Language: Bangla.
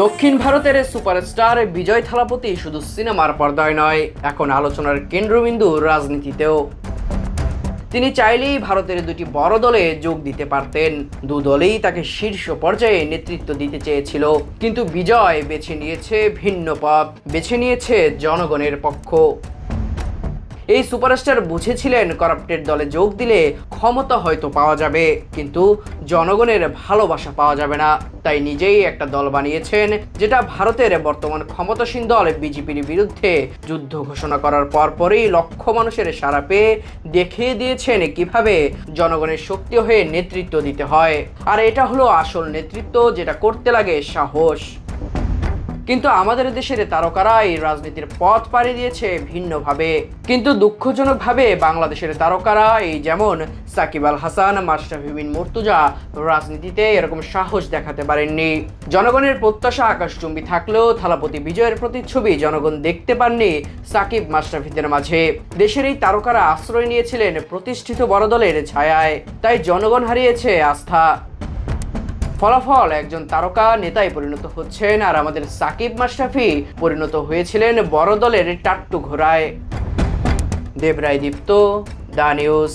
দক্ষিণ ভারতের সুপারস্টার বিজয় থালাপতি শুধু সিনেমার পর্দায় নয়, এখন আলোচনার কেন্দ্রবিন্দু রাজনীতিতেও। তিনি চাইলেই ভারতের দুটি বড় দলে যোগ দিতে পারতেন। দু দলেই তাকে শীর্ষ পর্যায়ে নেতৃত্ব দিতে চেয়েছিল, কিন্তু বিজয় বেছে নিয়েছে ভিন্ন পথ, বেছে নিয়েছে জনগণের পক্ষ। এই সুপারস্টার বুঝেছিলেন করাপ্টেড দলে যোগ দিলে ক্ষমতা হয়তো পাওয়া যাবে, কিন্তু জনগণের ভালোবাসা পাওয়া যাবে না। তাই নিজেই একটা দল বানিয়েছেন, যেটা ভারতের বর্তমান ক্ষমতাসীন দল বিজেপির বিরুদ্ধে যুদ্ধ ঘোষণা করার পরপরই লক্ষ মানুষের সাড়া পেয়ে দেখিয়ে দিয়েছেন কিভাবে জনগণের শক্তি হয়ে নেতৃত্ব দিতে হয়। আর এটা হলো আসল নেতৃত্ব, যেটা করতে লাগে সাহস। কিন্তু আমাদের দেশের তারকারা এই রাজনীতির পথ পাড়ি দিয়েছে ভিন্নভাবে। কিন্তু দুঃখজনকভাবে বাংলাদেশের তারকারা, এই যেমন সাকিব আল হাসান, মাশরাফি বিন মুর্তজা, রাজনীতিতে এরকম সাহস দেখাতে পারেননি। জনগণের প্রত্যাশা আকাশচুম্বী থাকলেও থালাপতি বিজয়ের প্রতিচ্ছবি জনগণ দেখতে পাননি সাকিব মাশরাফিদের মাঝে। দেশের এই তারকারা আশ্রয় নিয়েছিলেন প্রতিষ্ঠিত বড় দলের ছায়ায়, তাই জনগণ হারিয়েছে আস্থা। ফলাফল, একজন তারকা নেতায় পরিণত হচ্ছেন, আর আমাদের সাকিব মাশরাফি পরিণত হয়েছিলেন বড় দলের টাট্টু ঘোড়ায়। দেবরায় দীপ্ত, দা নিউজ।